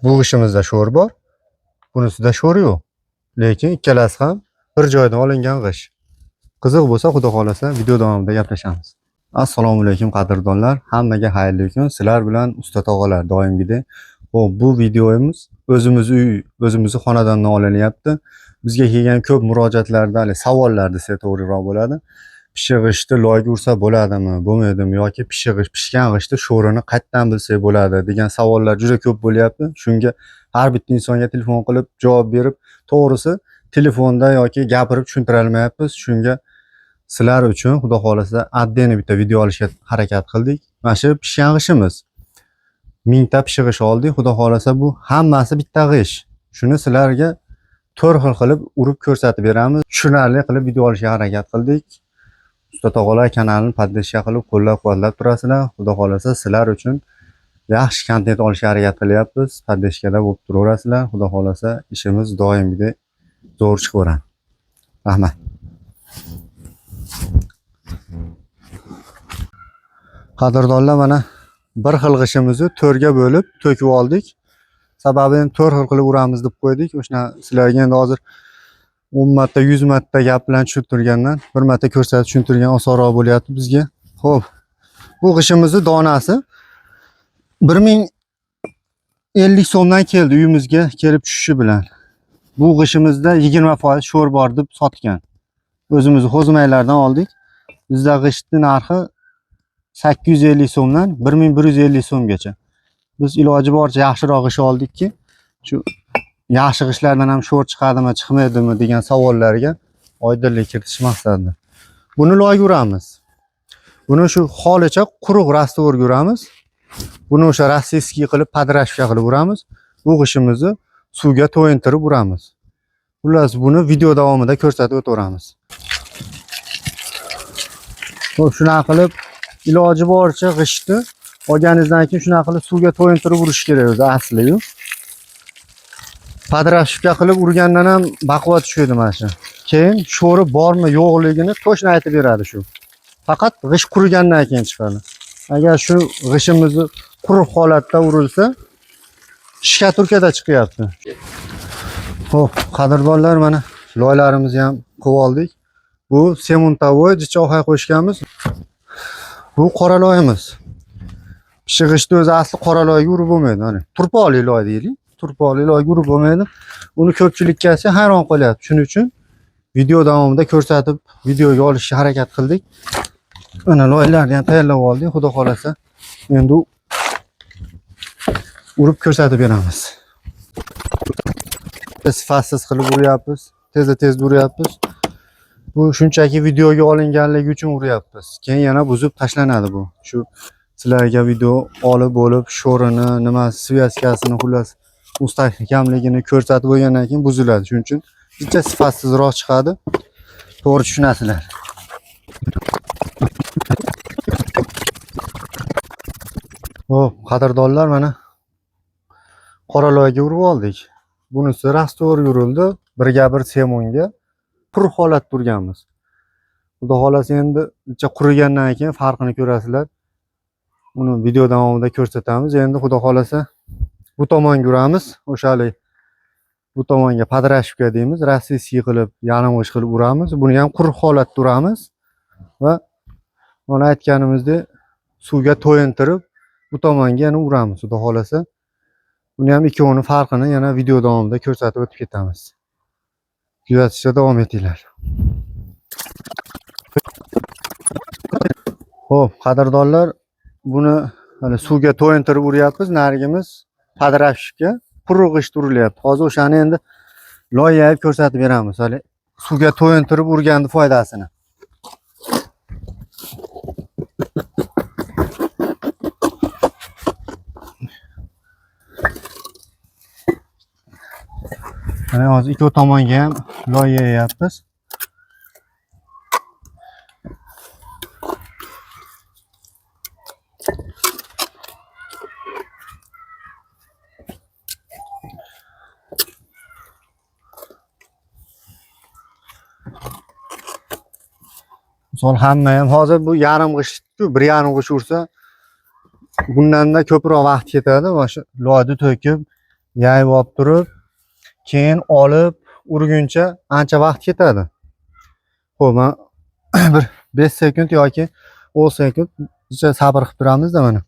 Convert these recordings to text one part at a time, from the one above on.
Bu g'ishimizda sho'r bor, bunisida sho'r yo'q. Lekin ikkalasi ham bir joydan olingan g'ish. Qiziq bo'lsa, xudo xolasa video davomida gaplashamiz. Assalomu alaykum qadrdonlar, hammaga xayrli kun. Sizlar bilan usta tog'alar doimgidek. Xo'p, bu videomiz o'zimiz uy, o'zimizni xonadan olinyapti. Bizga kelgan ko'p murojaatlarda, savollar desa to'g'riroq bo'ladi. Pishiq g'ishtni loyga ursa bo'ladimi, bo'lmaydimi yoki pishgan g'ishtni sho'rini qayerdan bilsak bo'ladi degan savollar juda ko'p bo'lyapti. Shunga har bitta insonga telefon qilib javob berib, to'g'risi telefonda yoki gapirib tushuntira olmayapmiz. Shunga sizlar uchun xudo xolasa отдельно bitta video olishga harakat qildik. Mana shu pishgan g'ishimiz. 1000 ta pishiq g'ish oldik. Xudo xolasa bu hammasi bitta g'ish. Shuni sizlarga 4 xil qilib urib ko'rsatib beramiz. Tushunarli qilib video olishga harakat qildik. Usta tog'alar kanalini podpishka qilib qo'llab-quvvatlab turasizlar. Xudo xolasa sizlar uchun yaxshi kontent olishga harakat qilyapmiz. Podpishkada bo'lib turaverasizlar. Xudo xolasa ishimiz doimgidek zo'r chiqaveradi. Rahmat. Qadrdonlar, mana bir xil g'ishimizni 4 ga bo'lib to'kib oldik. Sababi 4 xil qilib uramiz deb qo'ydik. O'shana sizlarga endi hozir 10 marta 100 marta gap bilan tushuntirgandan bir marta ko'rsatib tushuntirgan osonroq bo'lyapti bizga. Xo'p, bu g'ishimizni donasi 1050 so'mdan keldi uyimizga kelib tushishi bilan. Bu g'ishimizda 20% sho'r bor deb sotgan. O'zimiz xo'zmaylardan oldik. Bizda g'ishtning narxi 850 so'mdan 1150 so'mgacha. Biz iloji boricha yaxshiroq g'ish oldikki, shu yaxshi g'ishlardan ham sho'r chiqadimi, chiqmaydimi degan savollarga oydinlik kiritish maqsadida. Buni loyga uramiz. Buni shu holicha quruq rastvorga uramiz. Buni o'sha rossiyskiy qilib podrashka qilib uramiz. Bu g'ishimizni suvga to'yintirib uramiz. Xullas, buni video davomida ko'rsatib o'tamiz. Xo'p, shuna qilib iloji boricha g'ishtni olganingizdan keyin shuna qilib suvga to'yintirib urish kerak o'zi asli-yu. Podrashka qilib urgandan ham baquvvat tushadi mana shu. Keyin sho'ri bormi, yo'qligini to'shni aytib beradi shu. Faqat g'ish qurigandan keyin chiqadi. Agar shu g'ishimizni quruq holatda urilsa, shkaturkada chiqyapti. Xo'p, qadrdonlar, mana loylarimizni ham qilib oldik. Bu semuntavoy jichoqay qo'shganmiz. Bu qora loyimiz. Pishiq g'ishtni o'zi asli qora loyga urib bo'lmaydi. Mana turpoqli loy deylik. Turpoqli loyga urib bo'lmaydi. Uni ko'pchilikka hayron qolyapti. Shuning uchun video davomida ko'rsatib, videoga olishga harakat qildik. Mana loylarni ham tayyorlab oldik. Xudo xolasa endi urib ko'rsatib beramiz. Sifatsiz qilib uryapmiz. Tez uryapmiz. Bu shunchaki videoga olinganligi uchun uryapmiz. Keyin yana buzib tashlanadi bu. Shu sizlarga video olib bo'lib, sho'rini, nima, sviyaskasini, xullas, mustahkamligini ko'rsatib bo'lgandan keyin buziladi. Shuning uchun bitta sifatsizroq chiqadi. To'g'ri tushunasizlar. Xo'p, qadrdonlar, mana qora loyga urib oldik. Bunisi rastor yurildi, birga bir semunga pur holat turganmiz. Xudo xolasa endi bitta qurigandan keyin farqini ko'rasizlar. Uni video davomida ko'rsatamiz. Endi xudo xolasa bu tomonga uramiz. O'shalik bu tomonga podrashka deymiz, rossiyskiy qilib, yalang'och qilib uramiz. Buni ham quruq holatda uramiz va mana aytganimizdek suvga to'yintirib bu tomonga yana uramiz. Xudo xolasa buni ham ikkovining farqini yana video davomida ko'rsatib o'tib ketamiz. Kuzatishda davom etinglar. Xo'p, qadrdonlar, buni hali suvga to'yintirib uryapmiz. Narigimiz podrashka quruq g'isht urilyapti. Hozir o'shani endi loyga ko'rsatib beramiz. Hali suvga to'yintirib urganning foydasini. Mana hozir ikki tomonga ham loy yeyapmiz. Misol hamma ham hozir bu yarim g'isht-ku, 1,5 g'isht ursa bundan da ko'proq vaqt ketadi. O'sha loyni to'kib yayib olib turib, keyin olib urguncha ancha vaqt ketadi. Xo'p, men bir 5 sekund yoki 10 sekundcha sabr qilib turamiz-da mana.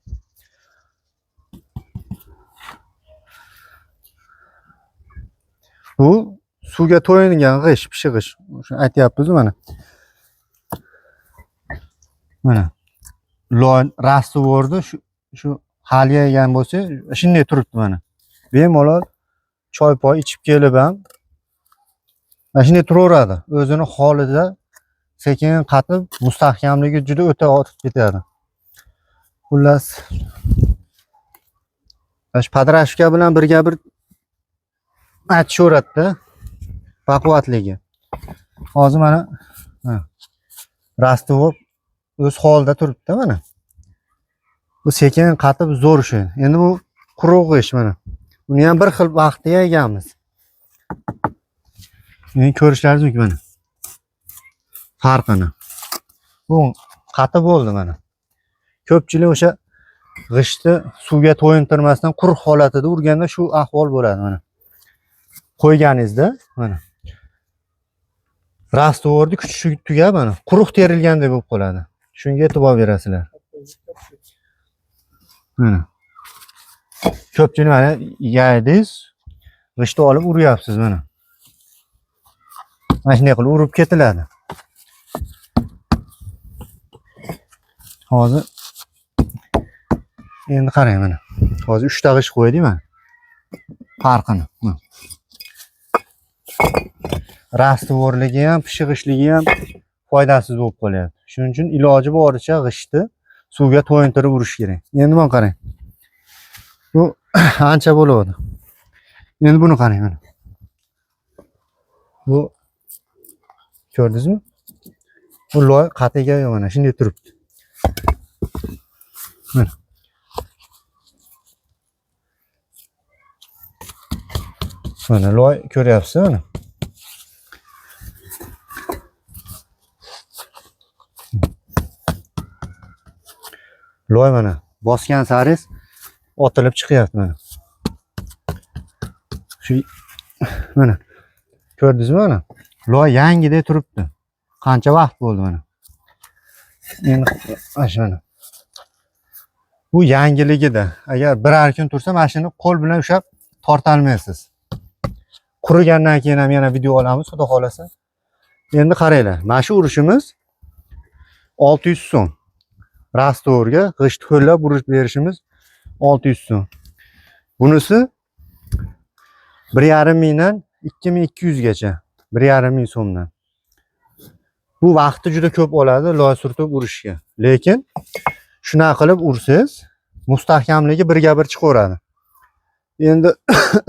Bu suvga to'yingan g'ish, pishig'ish. Shuni aytyapmiz mana. Mana. Loy rastvorni shu hal yegan bo'lsa, shunday turibdi mana. Bemalol choy-poy ichib kelib ham mana shunday turaveradi. O'zini holida sekin qatib, mustahkamligi juda o'ta ortib ketadi. Xullas, shu padrashka bilan birga bir aytishaveradi-da, baquvvatligi. Hozir mana rastvor o'z holida turibdi mana. Bu sekin qatib zo'r shu. Endi bu quruq ish mana. Buni ham bir xil vaqtda yeganmiz. Endi ko'rishlaringiz mumkin mana. Farqini. Bu qatib bo'ldi mana. Ko'pchilik o'sha g'ishtni suvga to'yintirmasdan quruq holatida urganda shu ahvol bo'ladi mana. Qo'yganingizda mana. Rastvorni kuchi tugab mana, quruq terilgandek bo'lib qoladi. Shunga e'tibor berasizlar. Mana. Ko'pchilik mana yaydingiz, g'ishtni olib uryapsiz mana. Mana shunday qilib urib ketiladi. Hozir endi qarang mana. Hozir 3 ta g'isht qo'ydik mana. Farqini. Rastvorligi ham, pishig'ishligi ham foydasiz bo'lib qolyapti. Shuning uchun iloji boricha g'ishtni suvga to'yintirib urish kerak. Endi mana qarang. Bu ancha bo'ladi. Endi buni qarang mana. Bu ko'rdingizmi? Bu loy qatiga mana shunday turibdi. Mana. Mana loy ko'ryapsiz mana. Loy mana bosgan saringiz otilib chiqyapti mana. Shu mana ko'rdingizmi mana? Loy yangidek turibdi. Qancha vaqt bo'ldi mana. Endi mana. Bu yangiligida. Agar birar kun tursa, mashina qo'l bilan ushlab torta olmaysiz. Qurigandan keyin ham yana video olamiz, xudo xolasa. Endi qaranglar. Mana shu urishimiz 600 so'm. Rastvorga g'isht qo'llab urib berishimiz 600 so'm. Bunisi 1,5 mingdan 2200 gacha. 1,5 ming so'mdan. Bu vaqtni juda ko'p oladi loy surtib urishga. Lekin shuna qilib ursiz, mustahkamligi birga bir chiqaveradi. Endi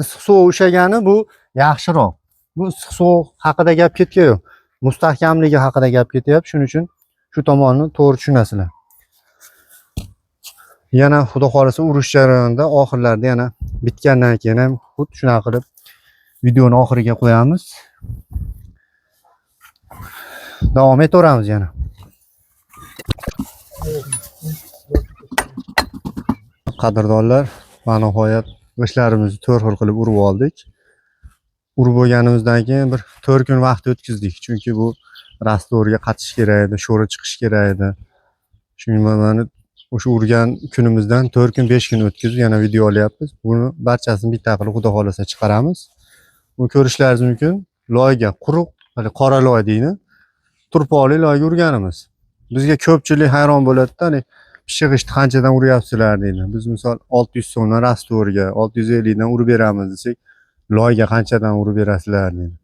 issiq sovuq ushagani bu yaxshiroq. Bu issiq sovuq haqida gap ketgan yo'q. Mustahkamligi haqida gap ketyapti. Shuning uchun shu tomonni to'g'ri tushunasizlar. Yana xudo xolasa urush jarayonida oxirlarda yana bitgandan keyin ham xuddi shuna qilib videoni oxiriga qo'yamiz. Davom etaveramiz yana. Qadrdonlar, mana nihoyat g'ishtlarimizni 4 xil qilib urib oldik. Urib bo'lganimizdan keyin bir 4 kun vaqt o'tkazdik. Chunki bu rastvorga qatish kerak edi, sho'ri chiqish kerak edi. Shuning bilan o'sha urgan kunimizdan 4 kun 5 kun o'tkazib yana video olyapmiz. Buni barchasini bitta qilib xudo xolasa chiqaramiz. Bu ko'rishlaringiz mumkin. Loyga quruq, qora loy deyni. Turpoli loyga urganimiz. Bizga ko'pchilik hayron bo'ladi-da, hani pishig'ishni qanchadan uryapsizlar deydi. Biz misol 600 so'mdan rastvorga 650 dan urib beramiz desak, loyga qanchadan urib berasizlar deydi.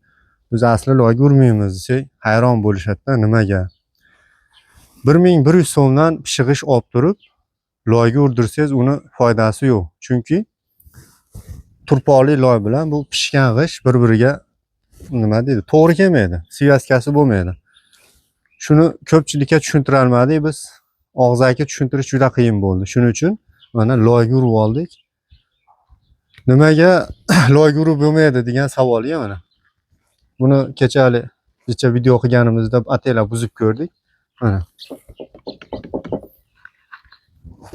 Biz asli loyga urmaymiz desak, hayron bo'lishadi-da, nimaga? 1100 so'mdan pishig'ish olib turib, loyga urdirsangiz uni foydasi yo'q. Chunki turpoli loy bilan bu pishgan g'ish bir-biriga nima deydi, to'g'ri kelmaydi. Siyvaskasi bo'lmaydi. Shuni ko'pchilikka tushuntira olmadik biz. Og'zaki tushuntirish juda qiyin bo'ldi. Shuning uchun mana loyga urib oldik. Nimaga loyga urib bo'lmaydi degan savolga mana. Buni kecha video qilganimizda ataylab buzib ko'rdik. Mana.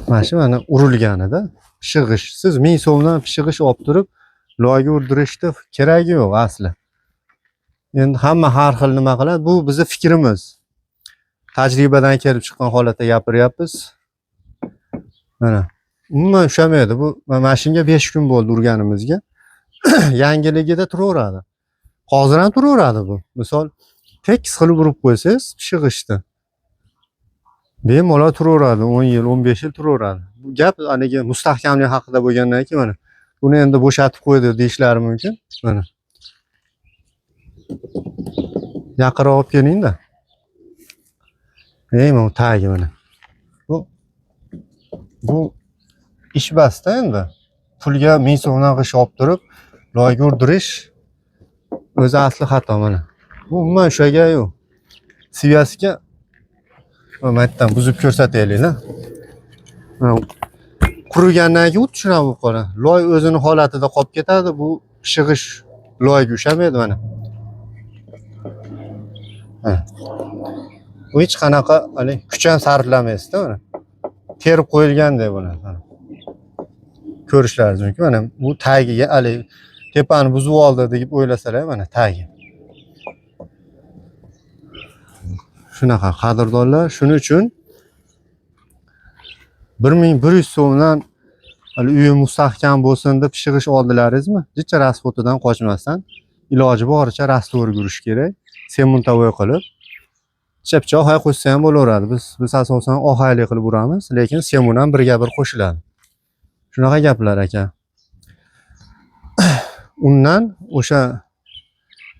Mana shu mana urilganida pishig'ish. Siz 1000 so'mdan pishig'ish olib turib, loyga urdirishni keragi yo'q asli. Endi hamma har xil nima qiladi. Bu bizning fikrimiz. Tajribadan kelib chiqqan holatda gapiryapmiz. Mana umuman ushamaydi. Bu mashinga 5 kun bo'ldi urganimizga. Yangiligida turaveradi. Hozir ham turaveradi bu. Misol tekis qilib urib qo'ysangiz pishig'ishdi. Bemalol turaveradi. 10 yil, 15 yil turaveradi. Bu gap haligi mustahkamlik haqida bo'lgandan keyin mana buni endi bo'shatib qo'ydi deyishlari mumkin. Mana. Yaqinroq olib keling-da. Mana tagi mana. Bu ish basda endi. Pulga 1000 so'mdan g'ish olib turib, loyga urdirish o'zi asli xato mana. Bu umuman o'shaga yo'q. Sviyasiga maytdan buzib ko'rsataylik-da. Mana qurigandan keyin u tushirib qoladi. Loy o'zini holatida qolib ketadi. Bu pishig'ish loyga ushamaydi mana. Bu hech qanaqa hali kuch ham sarflamaysiz-da mana. Terib qo'yilgandek buni. Ko'rishlaringiz mumkin. Mana bu tagiga hali tepani buzib oldi deb o'ylasalar mana tagi. Shunaqa qadrdonlar, shuning uchun 1100 so'mdan hali uyim mustahkam bo'lsin deb pishig'ish oldilaringizmi? Jicha rasxotidan qochmasdan iloji boricha rastvor yurish kerak. Semontavoy qilib chapcha ohay qo'shsa ham bo'laveradi. Biz asosan ohayli qilib uramiz, lekin semon ham birga bir qo'shiladi. Shunaqa gaplar aka. Undan o'sha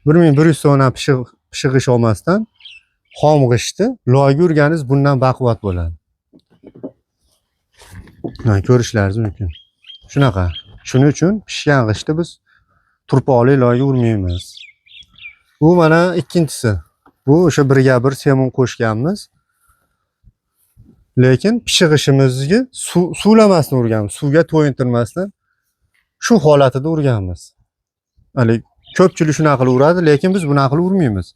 1100 so'mdan pishig'ish olmasdan xom g'ishtni loyga urganingiz bundan baquvvat bo'ladi. Mana ko'rishlaringiz mumkin. Shunaqa. Shuning uchun pishgan g'ishtni biz turpoqli loyga urmaymiz. Bu mana ikkinchisi. Bu o'sha birga bir semon qo'shganmiz. Lekin pishig'ishimizga suvlamasdan urganmiz. Suvga to'yintirmasdan shu holatida urganmiz. Hali ko'pchilik shunaqa qilib uradi, lekin biz bunaqa qilib urmaymiz.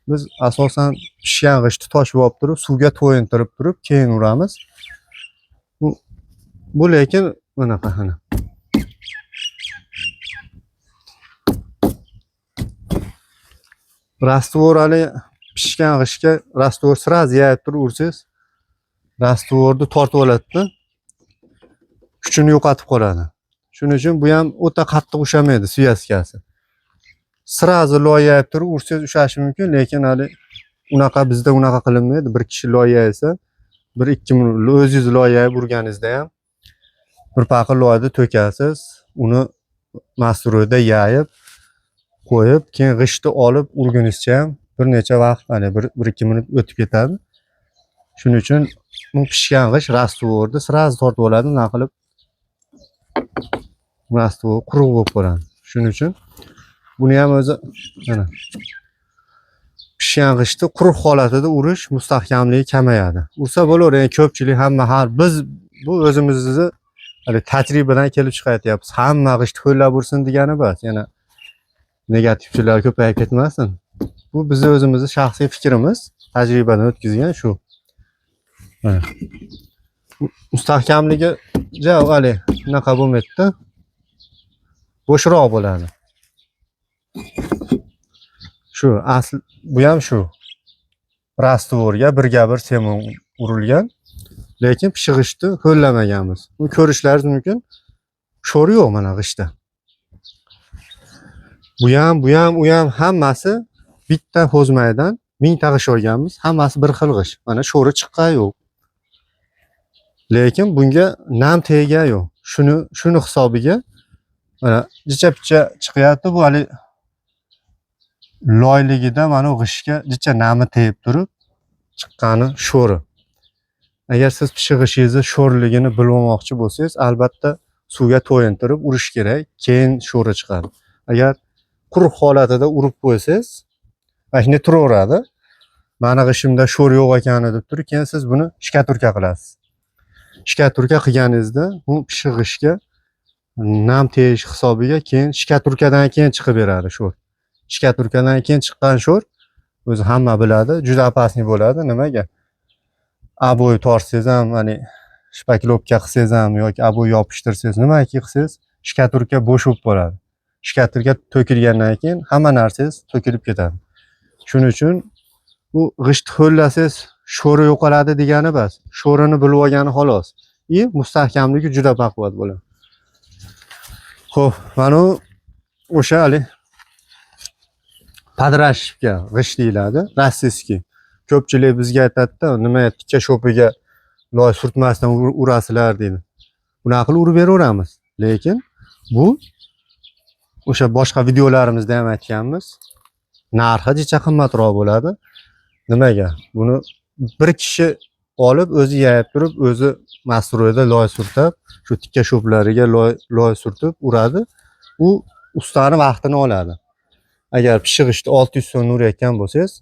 Biz asosan pishgan g'ishtni toshib olib turib, suvga to'yintirib turib, keyin uramiz. Bu lekin bunaqa mana. Rastvor hali pishgan g'ishtga rastvor sraz yayib turib ursangiz, rastvorni tortib oladi-da. Kuchini yo'qotib qoladi. Shuning uchun bu ham o'ta qattiq ushamaydi sviyaskasi. Sraz loy yayib turib ursangiz ushashi mumkin, lekin hali unaqa bizda unaqa qilinmaydi. Bir kishi loy yaysa, 1-2 minut o'zingiz loy yayib urganingizda ham bir paqir loyni to'kasiz, uni mastroyda yayib qo'yib, keyin g'ishtni olib urgunizcha ham bir necha vaqt, mana 1-2 minut o'tib ketadi. Shuning uchun bu pishgan g'isht rastvorni sraz tortib oladi, nima qilib rastvor quruq bo'lib qoladi. Shuning uchun buni ham o'zi mana pishgan g'ishtni quruq holatida urish mustahkamligi kamayadi. Ursa bo'laver, endi ko'pchilik hamma biz bu o'zimizni hali tajribadan kelib chiqayapmiz. Hamma g'isht ho'llab ursin degani emas. Yana negativchilar ko'payib ketmasin. Bu bizning o'zimizning shaxsiy fikrimiz, tajribadan o'tkazgan shu. Mana. Mustahkamligi hali unaqa bo'lmaydi-da. Bo'shroq bo'ladi. Shu asl bu ham shu. Rastvorga birga bir semon urilgan, lekin pishig'ishni ho'llamaganmiz. Bu ko'rishlaringiz mumkin. Sho'r yo'q mana g'ishtda. Bu ham hammasi bitta hozmaydan 1000 ta g'ish olganmiz. Hammasi bir xil g'ish. Mana sho'ri chiqqan yo'q. Lekin bunga nam tegan yo'q. Shuni hisobiga mana jicha-picha chiqyapti. Bu hali loyligida mana g'ishga jicha nami tegib turib chiqqani sho'ri. Agar siz pishig'ishingizni sho'rligini bilmoqchi bo'lsangiz, albatta suvga to'yintirib urish kerak, keyin sho'ri chiqadi. Agar quruq holatida urib qo'ysangiz, mana shunday turaveradi. Mani g'ishimda sho'r yo'q ekani deb turib, keyin siz buni shkaturka qilasiz. Shkaturka qilganingizda bu pishig'ishga nam tegish hisobiga keyin shkaturkadan keyin chiqib beradi sho'r. Shkaturkadan keyin chiqqan sho'r o'zi hamma biladi, juda opasniy bo'ladi. Nimaga? Aboy tortsangiz ham, hani shpaklovka qilsangiz ham yoki aboy yopishtirsangiz, nimaki qilsangiz, shkaturka bo'sh bo'lib qoladi. shkatirga to'kilgandan keyin hamma narsangiz to'kilib ketadi. Shuning uchun bu g'isht ho'llasangiz sho'ri yo'qoladi degani emas. Sho'rini bilib olgani xolos. Mustahkamligi juda baquvvat bo'ladi. Xo'p, mana o'sha hali padrashivka g'isht deyiladi, rossiyskiy. Ko'pchilik bizga aytadi-da, nima tikka sho'piga loy surtmasdan urasizlar deydi. Bunaqa qilib urib beraveramiz. Lekin bu o'sha boshqa videolarimizda ham aytganmiz, narxi jicha qimmatroq bo'ladi. Nimaga? Buni bir kishi olib o'zi yayib turib, o'zi mastroyda loy surtab, shu tikka sho'plariga loy surtib uradi. U ustani vaqtini oladi. Agar pishig'ishda 600 so'm urayotgan bo'lsangiz,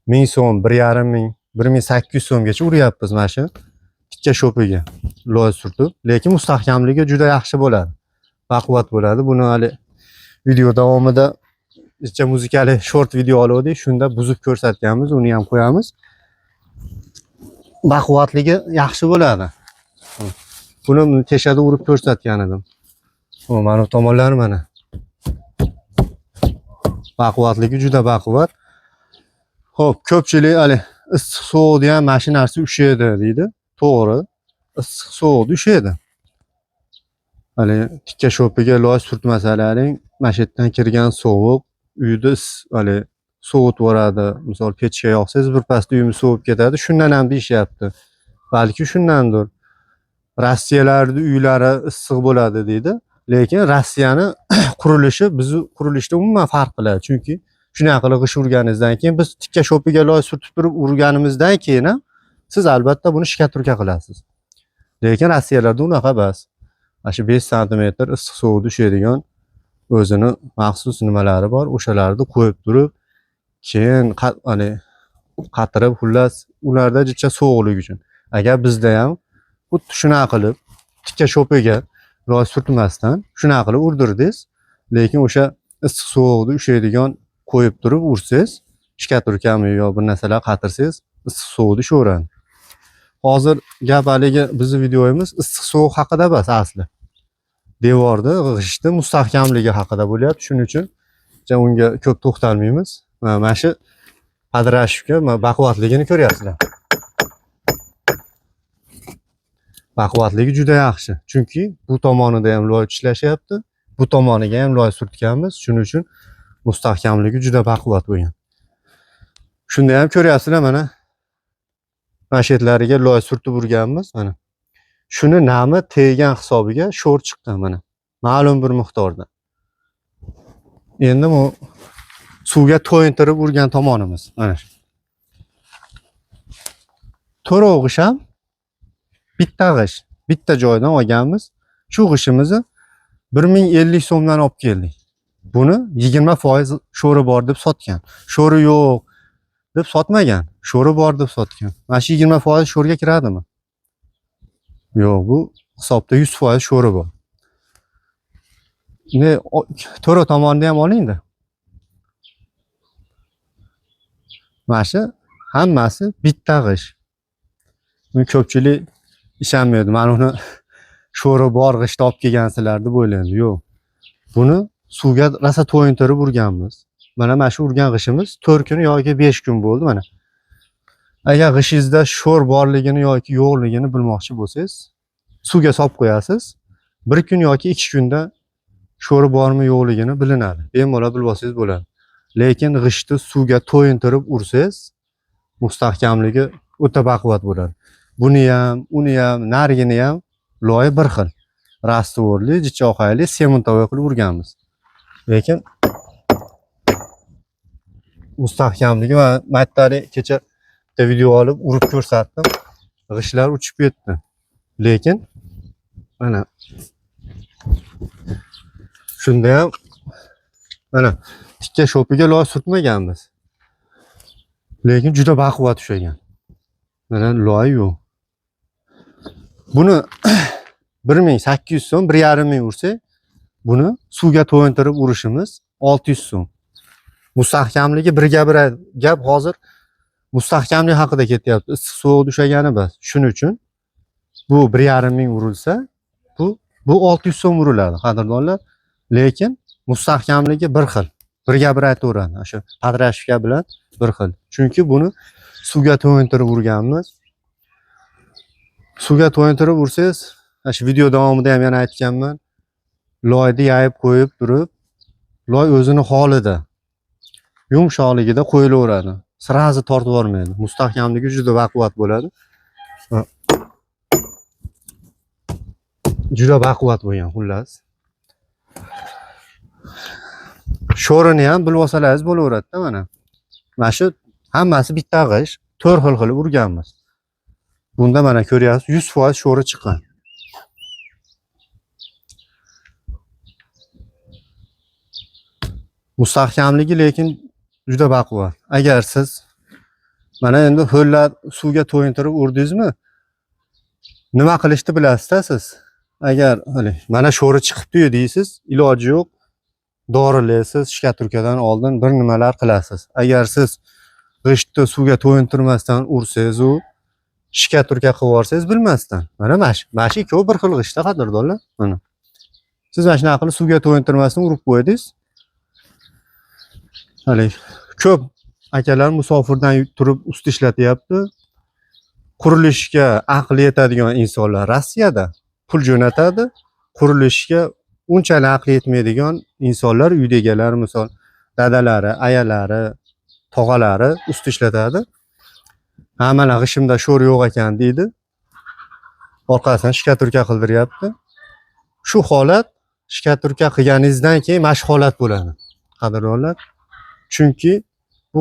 1000 so'm, 1500, 1800 so'mgacha uryapmiz mana shu tikka sho'piga loy surtib. Lekin mustahkamligi juda yaxshi bo'ladi. Baquvvat bo'ladi. Buni hali video davomida jicha muzikali short video oldik, shunda buzib ko'rsatganmiz, uni ham qo'yamiz. Baquvvatligi yaxshi bo'ladi. Buni teshada urib ko'rsatgan edim. Mana tomonlari mana. Baquvvatligi juda baquvvat. Xo'p, ko'pchilik hali issiq sovuqda ham mashinasi ushaydi deydi. To'g'ri. Issiq sovuqda ushaydi. Hali tikka sho'piga loy surtmasalaring, mashindan kirgan sovuq uyda hali sovutib yuboradi. Misol pechga yoqsangiz birpasda uyimiz sovib ketadi. Shundan ham deyishyapti. Balki shundandir. Rossiyalarda uylari issiq bo'ladi deydi. Lekin Rossiyani qurilishi bizni qurilishda umuman farq qiladi. Chunki shunaqa qilib g'ish urganingizdan keyin biz tikka sho'piga loy surtib turib urganimizdan keyin ham siz albatta buni shkaturka qilasiz. Lekin Rossiyalarda unaqa emas. Mana shu 5 sm issiq sovuqda ushaydigan o'zini maxsus nimalari bor. O'shalarni qo'yib turib, keyin qatirib, xullas ularda jicha sovuqlik uchun. Agar bizda ham xuddi shunaqa qilib tikka sho'piga loy surtmasdan shunaqa qilib urdirdingiz, lekin o'sha issiq sovuqda ushaydigan qo'yib turib ursangiz, shkaturkami yo bir narsalar qatirsangiz, issiq sovuqda ushaveradi. Hozir gap haligi bizning videomiz issiq sovuq haqida emas asli. Devorda g'ishtni mustahkamligi haqida bo'lyapti. Shuning uchun unga ko'p to'xtalmaymiz. Mana shu padrashivka baquvvatligini ko'ryapsizlar. Baquvvatligi juda yaxshi. Chunki bu tomonida ham loy ishlashyapti, bu tomoniga ham loy surtganmiz. Shuning uchun mustahkamligi juda baquvvat bo'lgan. Shunda ham ko'ryapsizlar, mana mashetlariga loy surtib urganmiz, mana. Shuni nami teggan hisobiga sho'r chiqqan mana. Ma'lum bir miqdorda. Endi bu suvga to'yintirib urgan tomonimiz mana shu. To'rov g'ish ham bitta g'ish, bitta joydan olganmiz. Shu g'ishimizni 1050 so'mdan olib keldik. Buni 20% sho'ri bor deb sotgan. Sho'ri yo'q deb sotmagan. Sho'ri bor deb sotgan. Mana shu 20% sho'rga kiradimi? Yo'q, bu hisobda 100% sho'ri bor. Ne to'rov tomonida ham olingda. Mana shu hammasi bitta g'ish. Men ko'pchilik ishonmaydi. Mana uni sho'ri bor g'ishtni olib kelgansizlar deb o'ylaydi. Yo'q. Buni suvga rosa to'yintirib urganmiz. Mana shu urgan g'ishimiz 4 kun yoki 5 kun bo'ldi mana. Agar g'ishingizda sho'r borligini yoki yo'qligini bilmoqchi bo'lsangiz, suvga solib qo'yasiz. 1 kun yoki 2 kunda sho'ri bormi yo'qligini bilinadi. Bemalol bilib olsangiz bo'ladi. Lekin g'ishtni suvga to'yintirib ursangiz, mustahkamligi o'ta baquvvat bo'ladi. Buni ham, uni ham, narigini ham loyi bir xil. Rastvorli, jichoqayli, sementovoy qilib urganmiz. Lekin mustahkamligi va maytali kecha video olib urib ko'rsatdim. G'ishlar uchib ketdi. Lekin mana shunda ham mana tikka sho'piga loy surtmaganmiz. Lekin juda baquvvat ushlagan. Mana loy yo'q. Buni 1800 so'm, 1500 ursa, buni suvga to'yintirib urishimiz 600 so'm. Mustahkamligi birga bir gap hozir mustahkamlik haqida ketyapti. Issiq sovuqda ushagani emas. Shuning uchun bu 1500 urilsa, bu 600 so'm uriladi, qadrdonlar. Lekin mustahkamligi bir xil. Birga bir aytaveradi. O'sha patrashka bilan bir xil. Chunki buni suvga to'yintirib urganmiz. Suvga to'yintirib ursangiz, shu video davomida ham yana aytganman. Loyni yayib qo'yib turib, loy o'zini holida, yumshoqligida qo'yilaveradi. Sirazi tortib yormaydi. Mustahkamligi juda baquvvat bo'ladi. Juda baquvvat bo'lgan xullas. Sho'rini ham bilib olsalaringiz bo'laveradi-da mana. Mana shu hammasi bitta g'ish, 4 xil qilib urganmiz. Bunda mana ko'ryapsiz, 100% sho'ri chiqqan. Mustahkamligi lekin juda baquvvat. Agar siz mana endi ho'llar suvga to'yintirib urdingizmi? Nima qilishni bilasiz-da siz? Agar mana sho'ri chiqibdi deysiz, iloji yo'q. Dorilaysiz, shkaturkadan oldin bir nimalar qilasiz. Agar siz g'ishtni suvga to'yintirmasdan ursangiz u shkaturka qilib yorsangiz bilmasdan. Mana shu ikkovi bir xil g'ishtda qadrdonlar. Mana. Siz mana shunaqa qilib suvga to'yintirmasdan urib qo'ydingiz. Ko'p akalar musofirdan turib ust ishlatyapti. Qurilishga aqli yetadigan insonlar Rossiyada pul jo'natadi. Qurilishga unchalik aqli yetmaydigan insonlar uydagilar, misol dadalari, ayalari, tog'alari ust ishlatadi. Mana g'ishimda sho'r yo'q ekan deydi. Orqasidan shkaturka qildiryapti. Shu holat shkaturka qilganingizdan keyin mana shu holat bo'ladi. Qadrdonlar. Chunki bu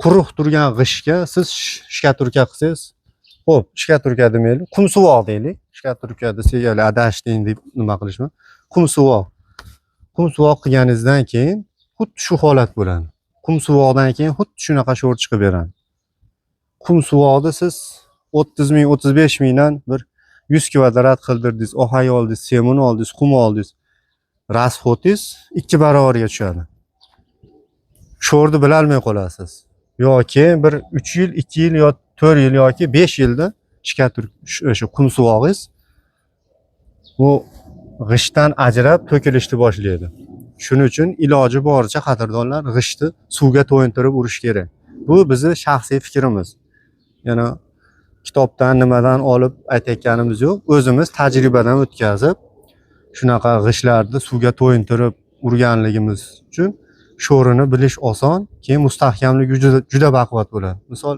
quruq turgan g'ishga siz shkaturka qilsangiz, xo'p, shkaturka demaylik, qumsuvoq deylik. Shkaturka desak, adashting deb nima qilishmi? Qumsuvoq. Qumsuvoq qilganingizdan keyin xuddi shu holat bo'ladi. Qumsuvoqdan keyin xuddi shunaqa sho'r chiqib beradi. Qumsuvoqni siz 30 ming, 35 mingdan bir 100 kvadrat qildirdingiz, ohay oldingiz, semun oldingiz, qum oldingiz. Rasxotingiz 2 barobarga tushadi. Sho'rni bilolmay qolasiz. Yoki bir 3 yil, 2 yil, yo 4 yil yoki 5 yilda o'sha qumsuvog'ingiz bu g'ishtdan ajrab to'kilishni boshlaydi. Shuning uchun iloji boricha qadrdonlar g'ishtni suvga to'yintirib urish kerak. Bu bizning shaxsiy fikrimiz. Yana kitobdan nimadan olib aytayotganimiz yo'q. O'zimiz tajribadan o'tkazib shunaqa g'ishtlarni suvga to'yintirib urganligimiz uchun sho'rini bilish oson, keyin mustahkamligi juda baquvvat bo'ladi. Misol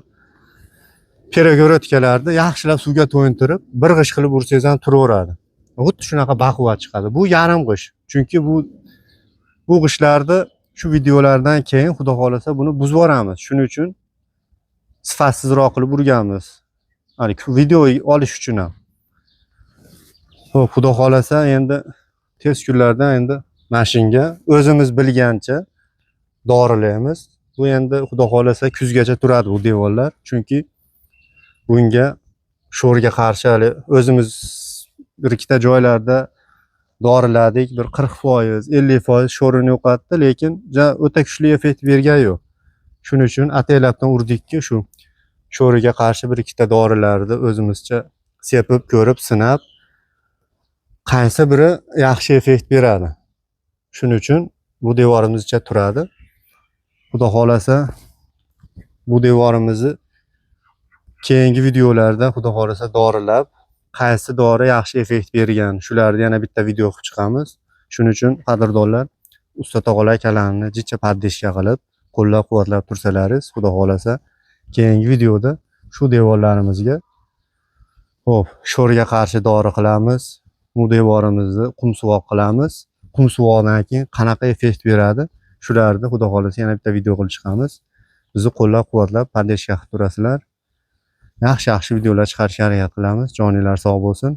peragorotkalarda yaxshilab suvga to'yintirib, bir g'isht qilib ursangiz ham turaveradi. Xuddi shunaqa baquvvat chiqadi. Bu yarim g'isht. Chunki bu g'ishtlarni shu videolardan keyin xudo xolasa buni buzib yoramiz. Shuning uchun sifatsizroq qilib urganmiz. Hali video olish uchun ham. Xo'p, xudo xolasa endi tez kunlarda endi mashinga o'zimiz bilgancha dorilaymiz. Bu endi xudo xolasa kuzgacha turadi bu devorlar. Chunki bunga sho'rga qarshi hali o'zimiz bir ikkita joylarda doriladik, bir 40%, 50% sho'rini yo'qotdi, lekin o'ta kuchli effekt bergan yo'q. Shuning uchun ataylabdan urdikki, shu sho'riga qarshi bir ikkita dorilarni o'zimizcha sepib ko'rib, sinab qaysi biri yaxshi effekt beradi. Shuning uchun bu devorimizcha turadi. Xudo xolasa bu devorimizni keyingi videolarda xudo xolasa dorilab, qaysi dori yaxshi effekt bergan, shularni yana bitta video qilib chiqamiz. Shuning uchun qadrdonlar, usta tog'alar kanalini jicha poddeshka qilib, qo'llab-quvvatlab tursalaringiz, xudo xolasa keyingi videoda shu devorlarimizga xo'p, sho'rga qarshi dori qilamiz. Bu devorimizni qumsuvoq qilamiz. Qumsuvoqdan keyin qanaqa effekt beradi? Shularni xudo xolasa yana bitta video qilib chiqamiz. Bizni qo'llab-quvvatlab poddeshka qilib turasizlar. Yaxshi videolar chiqarishga harakat qilamiz. Joninglar sog' bo'lsin.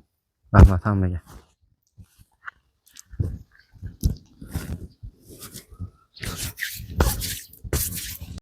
Rahmat hammaga.